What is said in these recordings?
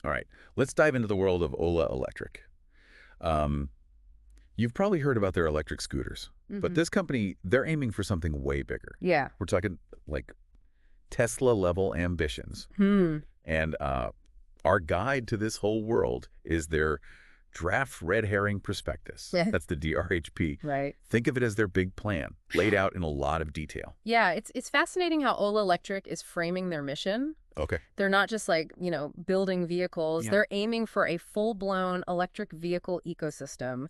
All right, let's dive into the world of Ola Electric. Um, you've probably heard about their electric scooters, but this company, they're aiming for something way bigger. Yeah. We're talking like Tesla-level ambitions. And our guide to this whole world is their Draft Red Herring Prospectus. Yeah. That's the DRHP. Right. Think of it as their big plan, laid out in a lot of detail. Yeah, it's fascinating how Ola Electric is framing their mission. Okay. They're not just like, building vehicles. Yeah. They're aiming for a full-blown electric vehicle ecosystem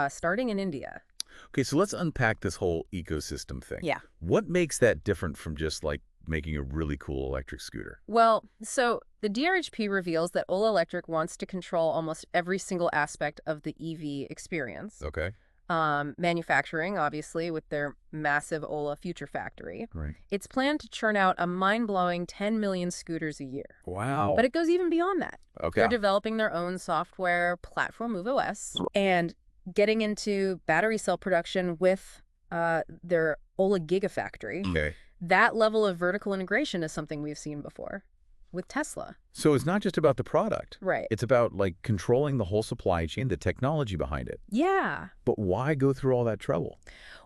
starting in India. Okay, so let's unpack this whole ecosystem thing. Yeah. What makes that different from just like making a really cool electric scooter? Well, so the DRHP reveals that Ola Electric wants to control almost every single aspect of the EV experience. Okay. Manufacturing, obviously, with their massive Ola Future Factory. Right. It's planned to churn out a mind-blowing 10 million scooters a year. Wow. But it goes even beyond that. Okay. They're developing their own software platform, MoveOS, and getting into battery cell production with their Ola Gigafactory. Okay. That level of vertical integration is something we've seen before with Tesla. So it's not just about the product. Right. It's about like controlling the whole supply chain, the technology behind it. Yeah. But why go through all that trouble?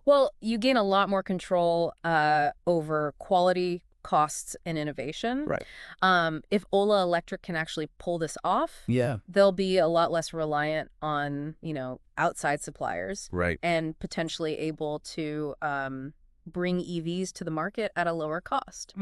Well, you gain a lot more control over quality, costs, and innovation. Right. If Ola Electric can actually pull this off, Yeah. they'll be a lot less reliant on, outside suppliers. Right. And potentially able to bring EVs to the market at a lower cost.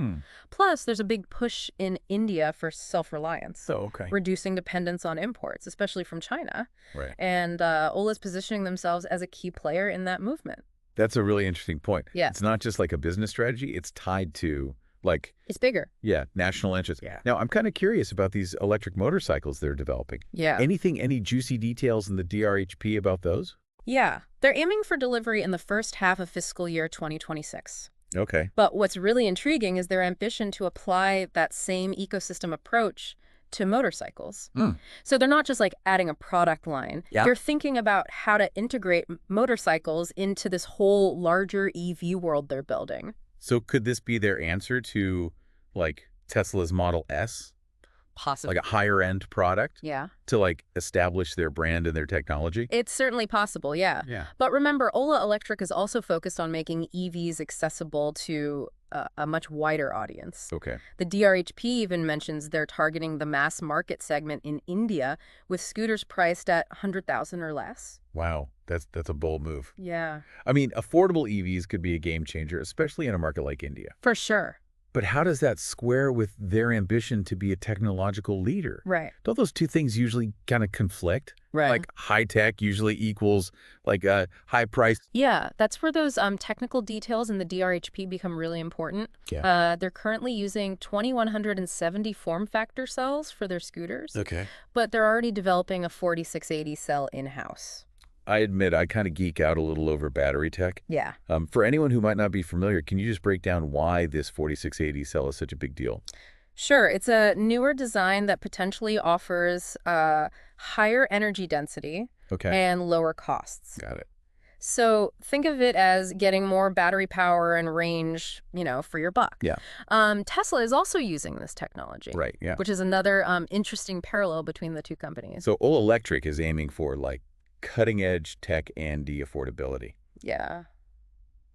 Plus, there's a big push in India for self-reliance. So, okay. Reducing dependence on imports, especially from China. Right. And Ola's positioning themselves as a key player in that movement. That's a really interesting point. Yeah. It's not just like a business strategy. It's tied to like, It's bigger. yeah, national interest. Yeah. Now, I'm kind of curious about these electric motorcycles they're developing. Yeah. Any juicy details in the DRHP about those? Yeah. They're aiming for delivery in the first half of fiscal year 2026. Okay. But what's really intriguing is their ambition to apply that same ecosystem approach to motorcycles. So they're not just like adding a product line. Yeah. They're thinking about how to integrate motorcycles into this whole larger EV world they're building. So could this be their answer to like Tesla's Model S? Possibly. Like a higher end product Yeah. to like establish their brand and their technology? It's certainly possible, yeah. Yeah. But remember, Ola Electric is also focused on making EVs accessible to a much wider audience. Okay. The DRHP even mentions they're targeting the mass market segment in India with scooters priced at 100,000 or less. Wow. That's a bold move. Yeah. I mean, affordable EVs could be a game changer, especially in a market like India. For sure. But how does that square with their ambition to be a technological leader? Right. Don't those two things usually kind of conflict? Right. Like high tech usually equals like a high price. Yeah, that's where those technical details in the DRHP become really important. Yeah. They're currently using 2,170 form factor cells for their scooters, Okay. but they're already developing a 4680 cell in-house. I admit I kind of geek out a little over battery tech. Yeah. For anyone who might not be familiar, can you just break down why this 4680 cell is such a big deal? Sure. It's a newer design that potentially offers higher energy density Okay. and lower costs. Got it. So think of it as getting more battery power and range, for your buck. Yeah. Tesla is also using this technology. Right. Yeah. Which is another interesting parallel between the two companies. So Ola Electric is aiming for like cutting edge tech and the affordability. Yeah.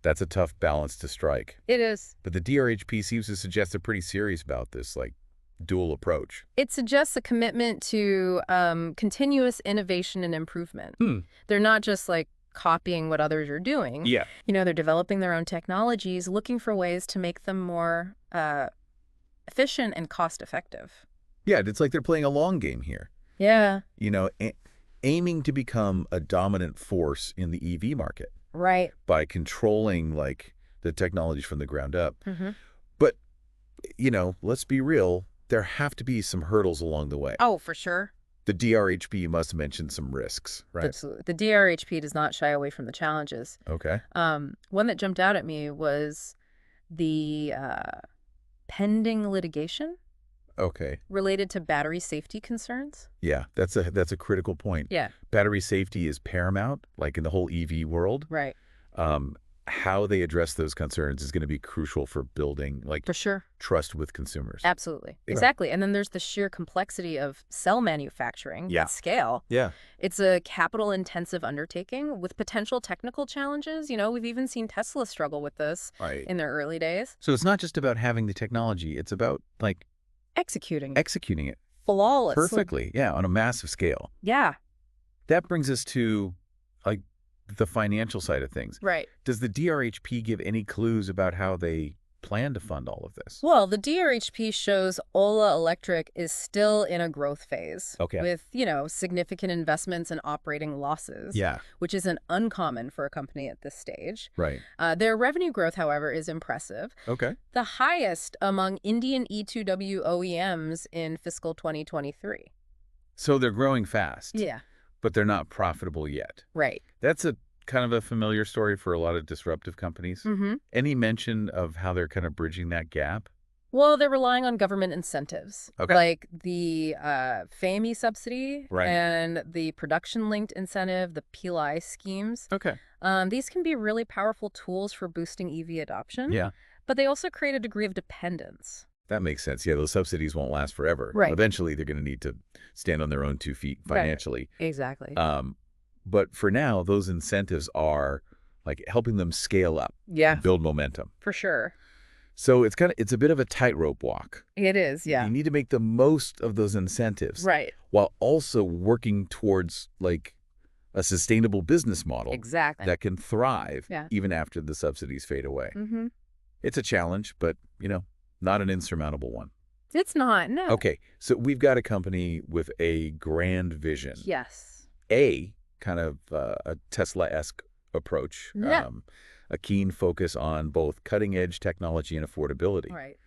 That's a tough balance to strike. It is. But the DRHP seems to suggest they're pretty serious about this, like, dual approach. It suggests a commitment to continuous innovation and improvement. They're not just like copying what others are doing. Yeah. They're developing their own technologies, looking for ways to make them more efficient and cost effective. Yeah, it's like they're playing a long game here. Yeah. Aiming to become a dominant force in the EV market. Right. By controlling, like, the technology from the ground up. Mm-hmm. But, let's be real, there have to be some hurdles along the way. Oh, for sure. The DRHP must have mentioned some risks, right? Absolutely. The DRHP does not shy away from the challenges. Okay. One that jumped out at me was the pending litigation. Okay. Related to battery safety concerns. Yeah, that's a critical point. Yeah. Battery safety is paramount, like in the whole EV world. Right. how they address those concerns is going to be crucial for building For sure. trust with consumers. Absolutely. Yeah. Exactly. And then there's the sheer complexity of cell manufacturing at scale. Yeah. It's a capital-intensive undertaking with potential technical challenges. We've even seen Tesla struggle with this in their early days. So it's not just about having the technology. It's about, Executing executing it flawlessly. perfectly, on a massive scale. Yeah. That brings us to, the financial side of things. Right. Does the DRHP give any clues about how they plan to fund all of this? Well, the DRHP shows Ola Electric is still in a growth phase with, significant investments and operating losses, which isn't uncommon for a company at this stage. Right. Their revenue growth, however, is impressive. Okay. The highest among Indian E2W OEMs in fiscal 2023. So they're growing fast. Yeah. But they're not profitable yet. Right. That's a kind of a familiar story for a lot of disruptive companies. Mm-hmm. Any mention of how they're kind of bridging that gap? Well, they're relying on government incentives, Okay. like the FAME subsidy and the production-linked incentive, the PLI schemes. Okay. These can be really powerful tools for boosting EV adoption. Yeah. But they also create a degree of dependence. That makes sense. Yeah, those subsidies won't last forever. Right. Eventually, they're going to need to stand on their own 2 feet financially. Right. Exactly. But for now, those incentives are helping them scale up, build momentum. For sure. So it's a bit of a tightrope walk. It is, yeah. You need to make the most of those incentives, while also working towards a sustainable business model that can thrive even after the subsidies fade away. Mm-hmm. It's a challenge, but not an insurmountable one. It's not, no. Okay, so we've got a company with a grand vision. Yes. Kind of a Tesla-esque approach. Yeah. A keen focus on both cutting-edge technology and affordability. Right.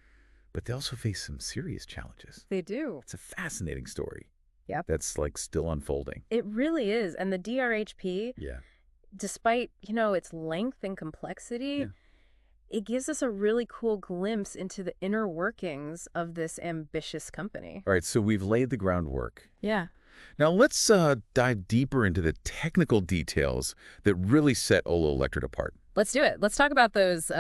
But they also face some serious challenges. They do. It's a fascinating story. Yep. That's still unfolding. It really is. And the DRHP, despite, its length and complexity, it gives us a really cool glimpse into the inner workings of this ambitious company. All right, so we've laid the groundwork. Yeah. Now let's dive deeper into the technical details that really set Ola Electric apart. Let's do it. Let's talk about those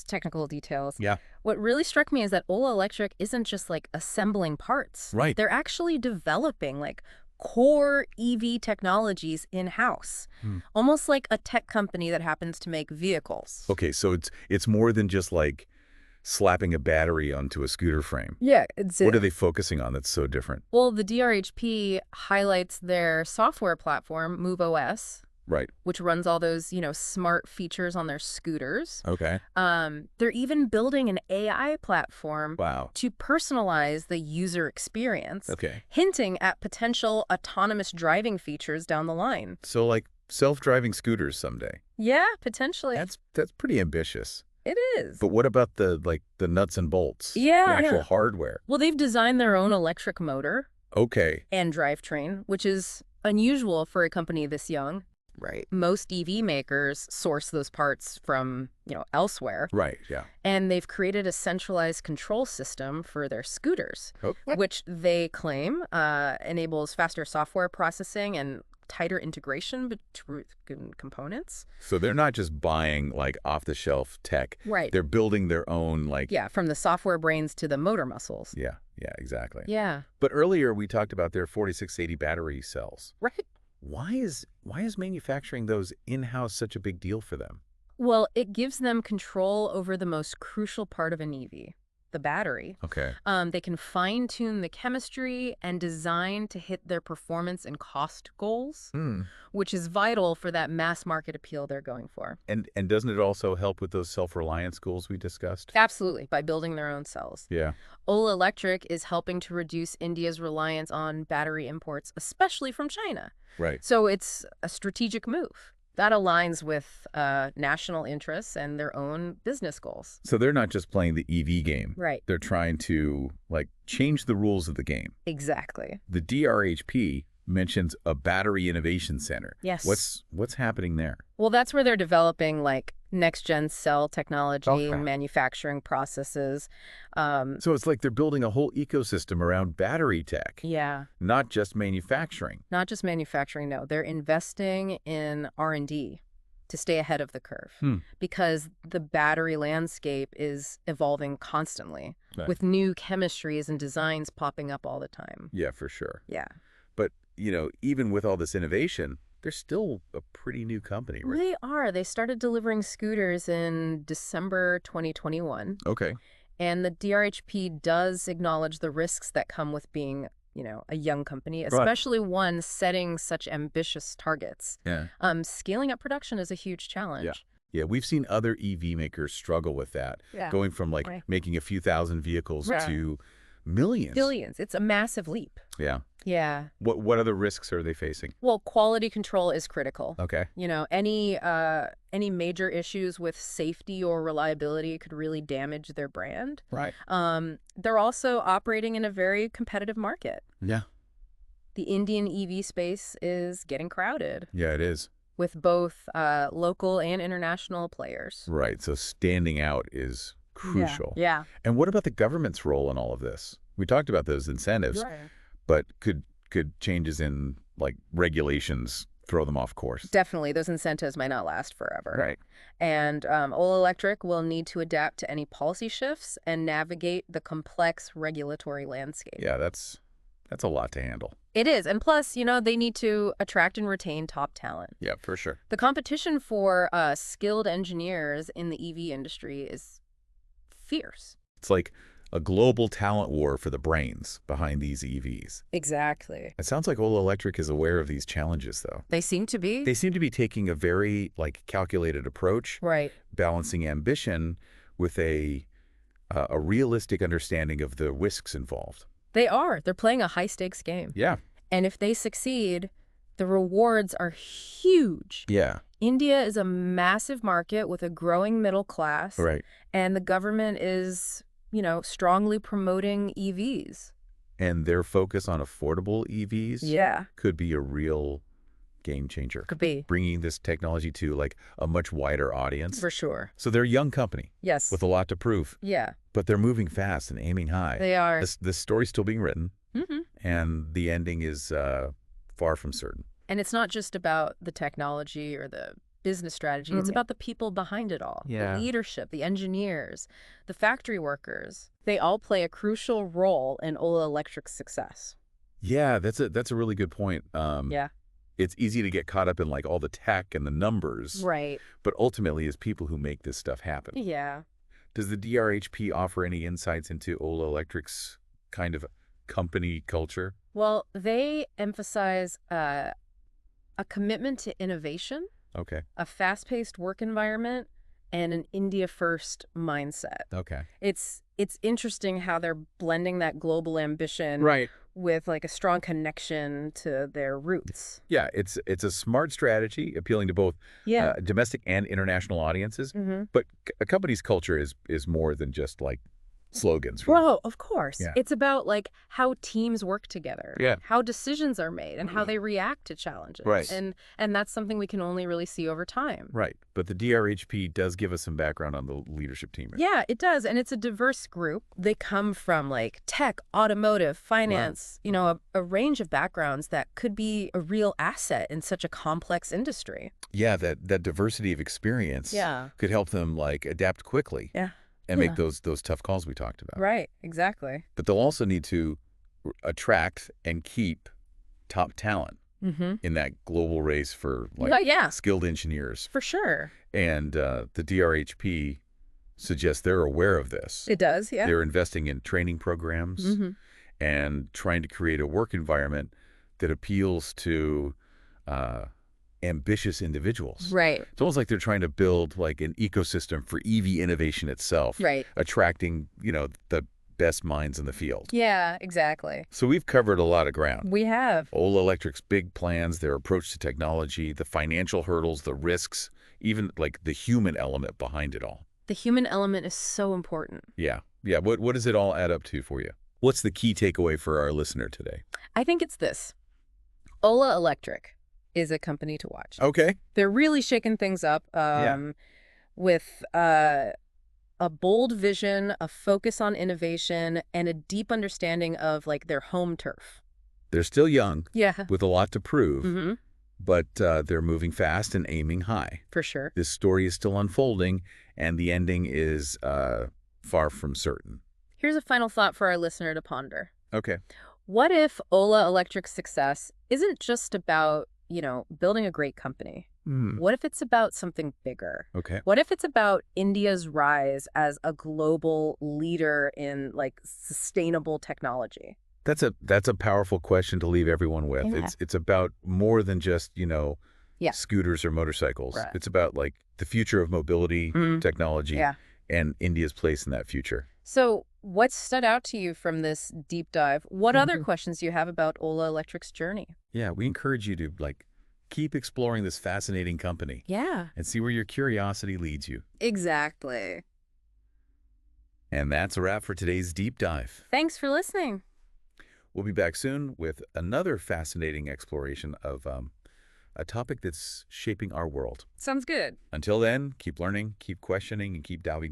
technical details. Yeah. What really struck me is that Ola Electric isn't just assembling parts. Right. They're actually developing core EV technologies in-house, almost like a tech company that happens to make vehicles. Okay, so it's more than just slapping a battery onto a scooter frame. Yeah. What are they focusing on that's so different? Well, the DRHP highlights their software platform, MoveOS, which runs all those, smart features on their scooters. Okay. They're even building an AI platform to personalize the user experience, hinting at potential autonomous driving features down the line. So self-driving scooters someday. Yeah, potentially. That's pretty ambitious. It is. But what about the nuts and bolts? Yeah. The actual hardware. Well, they've designed their own electric motor. Okay. And drivetrain, which is unusual for a company this young. Right. Most EV makers source those parts from, elsewhere. Right, yeah. And they've created a centralized control system for their scooters, which they claim enables faster software processing and tighter integration between components. So they're not just buying off-the-shelf tech. Right. They're building their own from the software brains to the motor muscles. Yeah, exactly. Yeah. But earlier we talked about their 4680 battery cells. Right. Why is manufacturing those in-house such a big deal for them? Well, it gives them control over the most crucial part of an EV, the battery. Okay. They can fine-tune the chemistry and design to hit their performance and cost goals, which is vital for that mass market appeal they're going for. And doesn't it also help with those self-reliance goals we discussed? Absolutely, by building their own cells. Yeah. Ola Electric is helping to reduce India's reliance on battery imports, especially from China. Right. So it's a strategic move. That aligns with national interests and their own business goals. So they're not just playing the EV game. Right. They're trying to, change the rules of the game. Exactly. The DRHP mentions a battery innovation center. Yes. What's happening there? Well, that's where they're developing next-gen cell technology, manufacturing processes. So it's they're building a whole ecosystem around battery tech. Yeah. Not just manufacturing. Not just manufacturing, no. They're investing in R&D. to stay ahead of the curve because the battery landscape is evolving constantly with new chemistries and designs popping up all the time. Yeah, for sure. Yeah. But, even with all this innovation, they're still a pretty new company, right? They are. They started delivering scooters in December 2021. Okay. And the DRHP does acknowledge the risks that come with being, a young company, especially one setting such ambitious targets. Yeah. Scaling up production is a huge challenge. Yeah, we've seen other EV makers struggle with that, going from making a few thousand vehicles to millions. Billions. It's a massive leap. Yeah. Yeah. What other risks are they facing? Well, quality control is critical. Okay. Any major issues with safety or reliability could really damage their brand. Right. They're also operating in a very competitive market. Yeah. The Indian EV space is getting crowded. Yeah, it is. With both local and international players. Right. So standing out is crucial. Yeah. And what about the government's role in all of this? We talked about those incentives, but could changes in regulations throw them off course? Definitely. Those incentives might not last forever. Right. And Ola Electric will need to adapt to any policy shifts and navigate the complex regulatory landscape. Yeah, that's a lot to handle. It is. And plus, they need to attract and retain top talent. Yeah, for sure. The competition for skilled engineers in the EV industry is fierce. It's like a global talent war for the brains behind these EVs. Exactly. It sounds like Ola Electric is aware of these challenges, though. They seem to be. They seem to be taking a very calculated approach, right? Balancing ambition with a realistic understanding of the risks involved. They are. They're playing a high-stakes game. Yeah. And if they succeed, the rewards are huge. Yeah. India is a massive market with a growing middle class. Right. And the government is, strongly promoting EVs. And their focus on affordable EVs could be a real game changer. Could be. Bringing this technology to a much wider audience. For sure. So they're a young company. Yes. With a lot to prove. Yeah. But they're moving fast and aiming high. They are. This story's still being written. And the ending is far from certain. And it's not just about the technology or the business strategy. It's about the people behind it all. The leadership, the engineers, the factory workers. They all play a crucial role in Ola Electric's success. Yeah, that's a really good point. It's easy to get caught up in all the tech and the numbers. Right. But ultimately, it's people who make this stuff happen. Yeah. Does the DRHP offer any insights into Ola Electric's kind of company culture? Well, they emphasize a commitment to innovation, a fast-paced work environment, and an India-first mindset. Okay. It's interesting how they're blending that global ambition with a strong connection to their roots. Yeah, it's a smart strategy appealing to both domestic and international audiences. But a company's culture is more than just slogans. Well, of course. Yeah. It's about how teams work together, Yeah. how decisions are made, and how they react to challenges. Right. And that's something we can only really see over time. Right. But the DRHP does give us some background on the leadership team. Right? Yeah, it does. And it's a diverse group. They come from tech, automotive, finance, a range of backgrounds that could be a real asset in such a complex industry. Yeah, that diversity of experience could help them adapt quickly. Yeah. And make those tough calls we talked about. Right, exactly. But they'll also need to attract and keep top talent in that global race for skilled engineers. For sure. And the DRHP suggests they're aware of this. It does, yeah. They're investing in training programs and trying to create a work environment that appeals to ambitious individuals. Right. It's almost like they're trying to build an ecosystem for EV innovation itself. Right. Attracting, the best minds in the field. Yeah, exactly. So we've covered a lot of ground. We have. Ola Electric's big plans, their approach to technology, the financial hurdles, the risks, even the human element behind it all. The human element is so important. Yeah. Yeah. What does it all add up to for you? What's the key takeaway for our listener today? I think it's this. Ola Electric is a company to watch. Okay. They're really shaking things up with a bold vision, a focus on innovation, and a deep understanding of their home turf. They're still young. Yeah. With a lot to prove. but they're moving fast and aiming high. For sure. This story is still unfolding, and the ending is far from certain. Here's a final thought for our listener to ponder. Okay. What if Ola Electric's success isn't just about, building a great company? What if it's about something bigger? Okay. What if it's about India's rise as a global leader in, sustainable technology? That's a powerful question to leave everyone with. Yeah. It's about more than just, scooters or motorcycles. Right. It's about, the future of mobility, technology, and India's place in that future. So what stood out to you from this deep dive? What other questions do you have about Ola Electric's journey? Yeah, we encourage you to, keep exploring this fascinating company. Yeah. And see where your curiosity leads you. Exactly. And that's a wrap for today's deep dive. Thanks for listening. We'll be back soon with another fascinating exploration of a topic that's shaping our world. Sounds good. Until then, keep learning, keep questioning, and keep diving